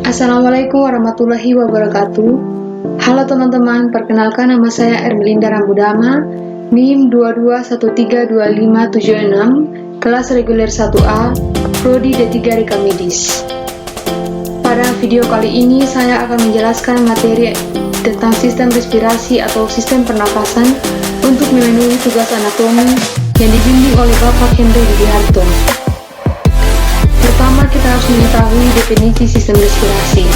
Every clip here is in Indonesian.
Assalamualaikum warahmatullahi wabarakatuh. Halo teman-teman, perkenalkan nama saya Ermelinda Rambudama, NIM 22132576, kelas reguler 1A, Prodi D3 Rekam Medis. Pada video kali ini saya akan menjelaskan materi tentang sistem respirasi atau sistem pernafasan untuk memenuhi tugas anatomi yang dibimbing oleh Bapak Henry Widiharto. Pertama, kita harus mengetahui definisi sistem respirasi.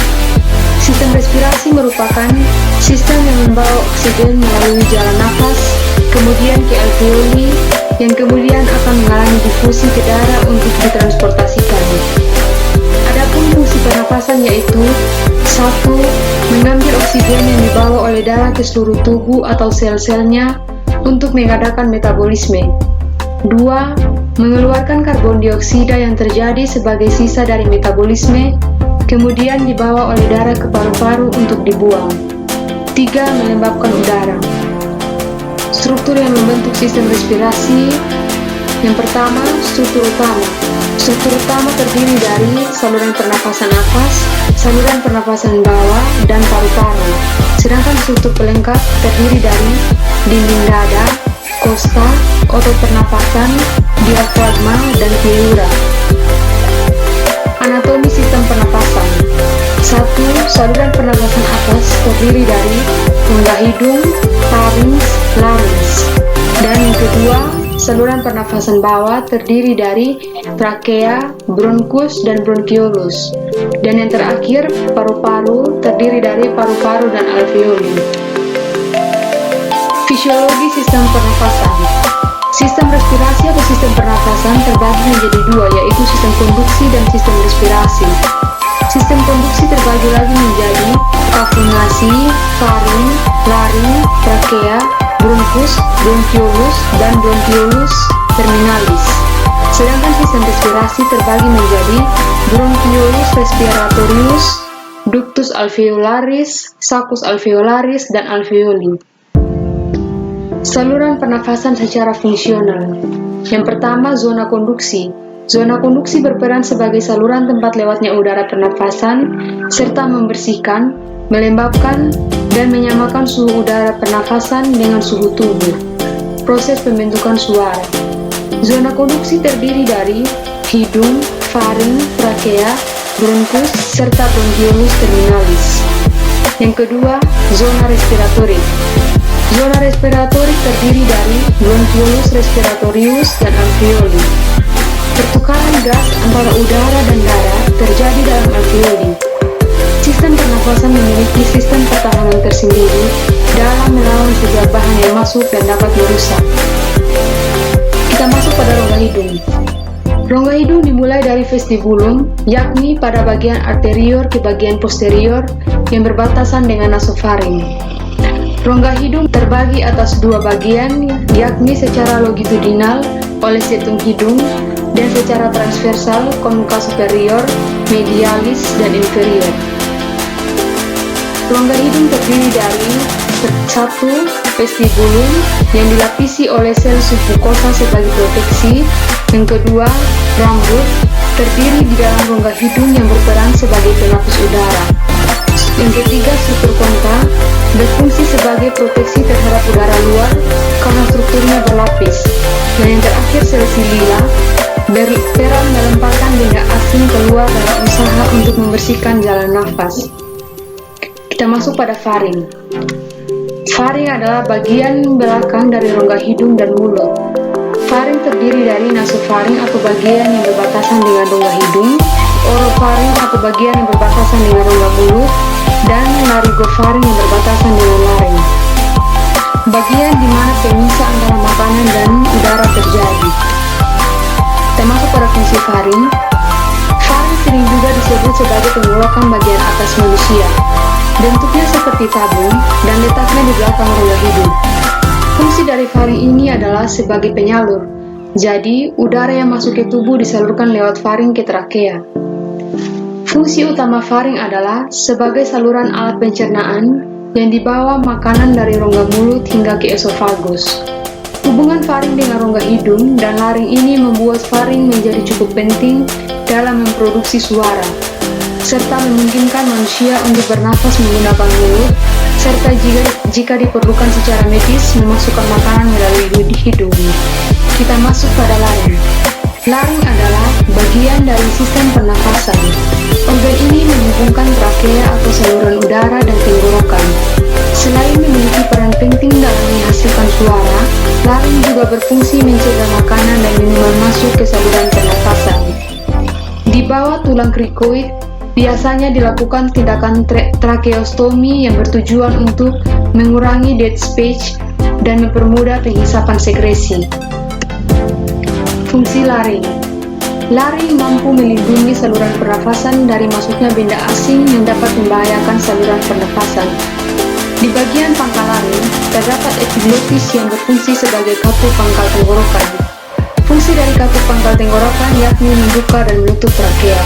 Sistem respirasi merupakan sistem yang membawa oksigen melalui jalan nafas, kemudian ke alveoli, yang kemudian akan mengalami difusi ke darah untuk ditransportasikan. Adapun fungsi pernafasan yaitu 1. Mengambil oksigen yang dibawa oleh darah ke seluruh tubuh atau sel-selnya untuk mengadakan metabolisme. 2. Mengeluarkan karbon dioksida yang terjadi sebagai sisa dari metabolisme, kemudian dibawa oleh darah ke paru-paru untuk dibuang. 3. Melembabkan udara. Struktur yang membentuk sistem respirasi. Yang pertama, struktur utama. Struktur utama terdiri dari saluran pernafasan atas, saluran pernafasan bawah, dan paru-paru. Sedangkan struktur pelengkap terdiri dari dinding dada, kosta, otot pernafasan, diafragma, dan pleura. Anatomi sistem pernafasan. 1. Saluran pernafasan atas terdiri dari rongga hidung, farinks, larynx. Dan yang kedua, saluran pernafasan bawah terdiri dari trakea, bronkus, dan bronkiolus. Dan yang terakhir, paru-paru terdiri dari paru-paru dan alveoli. Fisiologi sistem pernafasan. Sistem respirasi atau sistem pernafasan terbagi menjadi dua, yaitu sistem konduksi dan sistem respirasi. Sistem konduksi terbagi lagi menjadi afonasi, faring, laring, trakea, bronkus, bronkiolus, dan bronkiolus terminalis. Sedangkan sistem respirasi terbagi menjadi bronkiolus respiratorius, ductus alveolaris, saccus alveolaris, dan alveoli. Saluran pernafasan secara fungsional. Yang pertama, zona konduksi. Zona konduksi berperan sebagai saluran tempat lewatnya udara pernafasan, serta membersihkan, melembabkan, dan menyamakan suhu udara pernafasan dengan suhu tubuh. Proses pembentukan suara. Zona konduksi terdiri dari hidung, faring, trakea, bronkus, serta bronkiolus terminalis. Yang kedua, zona respiratori. Zona respiratori terdiri dari bronkiolus respiratorius dan alveoli. Pertukaran gas antara udara dan darah terjadi dalam alveoli. Sistem pernafasan memiliki sistem pertahanan tersendiri dalam melawan setiap bahan yang masuk dan dapat merusak. Kita masuk pada rongga hidung. Rongga hidung dimulai dari vestibulum, yakni pada bagian anterior ke bagian posterior yang berbatasan dengan nasofaring. Rongga hidung terbagi atas dua bagian, yakni secara longitudinal oleh setung hidung dan secara transversal konuka superior, medialis, dan inferior. Rongga hidung terdiri dari 1. Vestibulum yang dilapisi oleh sel submukosa sebagai proteksi. Yang kedua, rambut terdiri di dalam rongga hidung yang berperan sebagai penapis udara. Yang ketiga, struktur konka berfungsi sebagai proteksi terhadap udara luar karena strukturnya berlapis. Dan yang terakhir, sel silila berperan melemparkan benda asing keluar dalam usaha untuk membersihkan jalan nafas. Kita masuk pada faring. Faring adalah bagian belakang dari rongga hidung dan mulut. Faring terdiri dari nasofaring atau bagian yang berbatasan dengan rongga hidung, orofaring atau bagian yang berbatasan dengan rongga mulut, dan laryngofaring yang berbatasan dengan laring. Bagian di mana pemisah antara makanan dan udara terjadi. Kita masuk pada fungsi faring. Faring sering juga disebut sebagai tenggorokan bagian atas manusia. Bentuknya seperti tabung dan letaknya di belakang rongga hidung. Fungsi dari faring ini adalah sebagai penyalur. Jadi, udara yang masuk ke tubuh disalurkan lewat faring ke trakea. Fungsi utama faring adalah sebagai saluran alat pencernaan yang dibawa makanan dari rongga mulut hingga ke esofagus. Hubungan faring dengan rongga hidung dan laring ini membuat faring menjadi cukup penting dalam memproduksi suara. serta memungkinkan manusia untuk bernafas menggunakan mulut, serta jika diperlukan secara medis memasukkan makanan melalui hidung. Kita masuk pada laring. Laring adalah bagian dari sistem pernafasan. Organ ini menghubungkan trakea atau saluran udara dan tenggorokan. Selain memiliki peran penting dalam menghasilkan suara, laring juga berfungsi mencegah makanan dan minuman masuk ke saluran pernafasan. Di bawah tulang krikoid, biasanya dilakukan tindakan tracheostomi yang bertujuan untuk mengurangi dead space dan mempermudah penghisapan sekresi. Fungsi laring. Laring mampu melindungi saluran pernafasan dari masuknya benda asing yang dapat membahayakan saluran pernafasan. Di bagian pangkal laring, terdapat epiglotis yang berfungsi sebagai kapu pangkal tenggorokan. Fungsi dari kapu pangkal tenggorokan yakni membuka dan menutup trakea.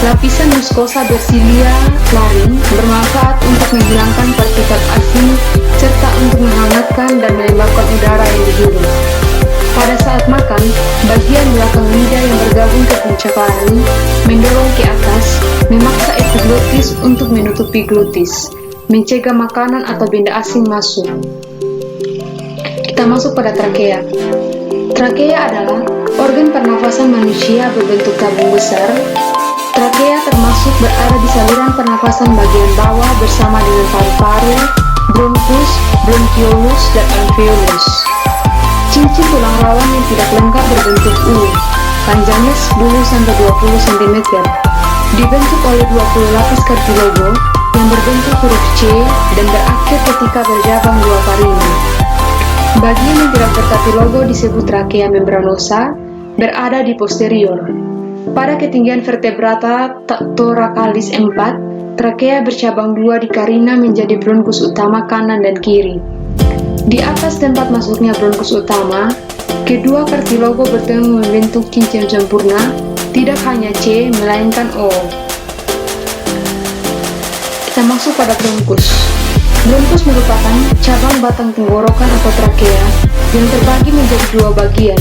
Lapisan muskosa bersilia laring bermanfaat untuk menghilangkan partikel asing serta untuk menghangatkan dan melembabkan udara yang dihirup. Pada saat makan, bagian belakang lidah yang bergabung ke puncak laring mendorong ke atas, memaksa epiglotis untuk menutupi glotis, mencegah makanan atau benda asing masuk. Kita masuk pada trakea. Trakea adalah organ pernafasan manusia berbentuk tabung besar. Trakea termasuk berada di saluran pernafasan bagian bawah bersama dengan paru-paru, bronkus, bronkiolus, dan alveolus. Cincin tulang rawan yang tidak lengkap berbentuk U, panjangnya 10-20 cm, dibentuk oleh 20 lapis kartilogo yang berbentuk huruf C dan berakhir ketika berjabang dua parina. Bagian yang tidak berkartilogo disebut trakea membranosa, berada di posterior. Pada ketinggian vertebrata thoracalis 4, trakea bercabang dua di karina menjadi bronkus utama kanan dan kiri. Di atas tempat masuknya bronkus utama, kedua kartilogo bertemu membentuk cincin sempurna, tidak hanya C, melainkan O. Kita masuk pada bronkus. Bronkus merupakan cabang batang tenggorokan atau trakea yang terbagi menjadi dua bagian,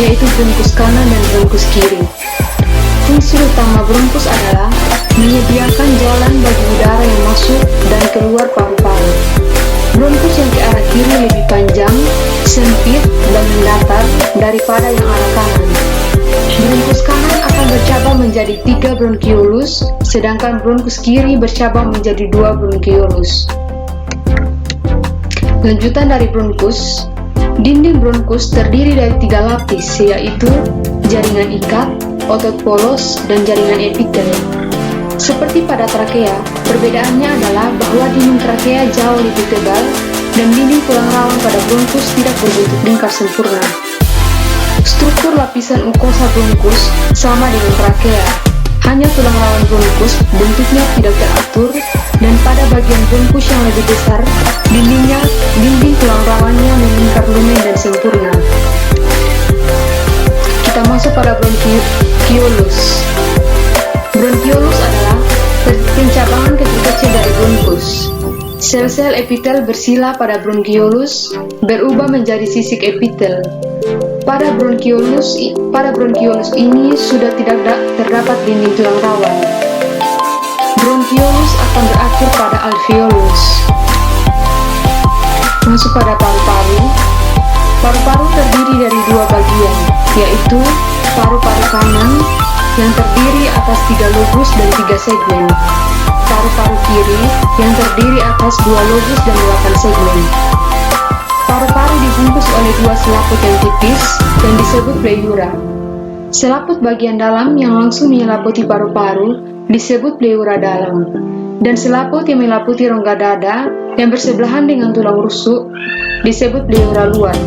yaitu bronkus kanan dan bronkus kiri. Fungsi utama bronkus adalah menyediakan jalan bagi udara yang masuk dan keluar paru-paru. Bronkus yang ke arah kiri lebih panjang, sempit, dan mendatar daripada yang arah kanan. Bronkus kanan akan bercabang menjadi 3 bronkiolus, sedangkan bronkus kiri bercabang menjadi 2 bronkiolus. Lanjutan dari bronkus, dinding bronkus terdiri dari 3 lapis, yaitu jaringan ikat, otot polos, dan jaringan epitel. Seperti pada trakea, perbedaannya adalah bahwa dinding trakea jauh lebih tebal dan dinding tulang rawan pada bronkus tidak berbentuk lingkar sempurna. Struktur lapisan mukosa bronkus sama dengan trakea, hanya tulang rawan bronkus bentuknya tidak teratur dan pada bagian bronkus yang lebih besar, dinding tulang rawannya melingkar lumen dan sempurna. Kita masuk pada bronkiolus. Bronkiolus adalah pencabangan kecil-kecil dari bronkus. Sel-sel epitel bersila pada bronkiolus berubah menjadi sisik epitel. Pada bronkiolus ini sudah tidak terdapat dinding tulang rawan. Bronkiolus akan berakhir pada alveolus. Masuk pada paru-paru. Paru-paru terdiri dari dua bagian, yaitu paru-paru kanan yang terdiri atas 3 lobus dan 3 segmen, paru-paru kiri yang terdiri atas 2 lobus dan 8 segmen. Paru-paru dibungkus oleh 2 selaput yang tipis yang disebut pleura. Selaput bagian dalam yang langsung menyelaputi paru-paru disebut pleura dalam, dan selaput yang meliputi rongga dada yang bersebelahan dengan tulang rusuk disebut pleura luar.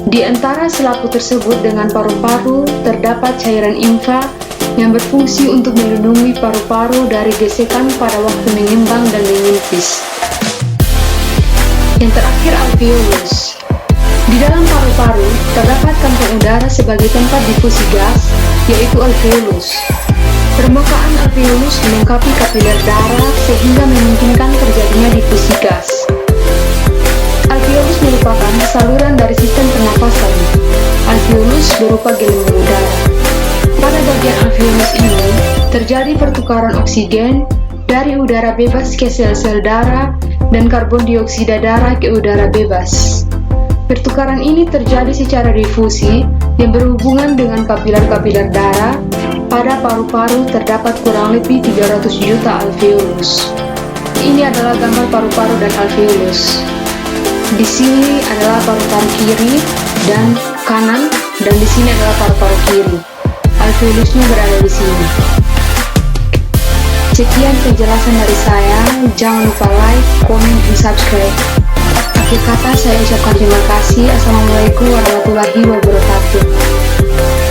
Di antara selaput tersebut dengan paru-paru terdapat cairan limfa yang berfungsi untuk melindungi paru-paru dari gesekan pada waktu mengembang dan menyempis. Yang terakhir, alveolus. Di dalam paru-paru terdapat kantong udara sebagai tempat difusi gas, yaitu alveolus. Permukaan alveolus melengkapi kapiler darah sehingga memungkinkan terjadinya difusi gas. Alveolus merupakan saluran dari sistem pernapasan. Alveolus berupa gelembung udara. Pada bagian alveolus ini, terjadi pertukaran oksigen dari udara bebas ke sel-sel darah dan karbon dioksida darah ke udara bebas. Pertukaran ini terjadi secara difusi yang berhubungan dengan kapiler-kapiler darah. Pada paru-paru terdapat kurang lebih 300 juta alveolus. Ini adalah gambar paru-paru dan alveolus. Di sini adalah paru-paru kiri dan kanan, dan di sini adalah paru-paru kiri. Alveolusnya berada di sini. Sekian penjelasan dari saya. Jangan lupa like, komen, dan subscribe. Akhir kata saya ucapkan terima kasih. Assalamualaikum warahmatullahi wabarakatuh.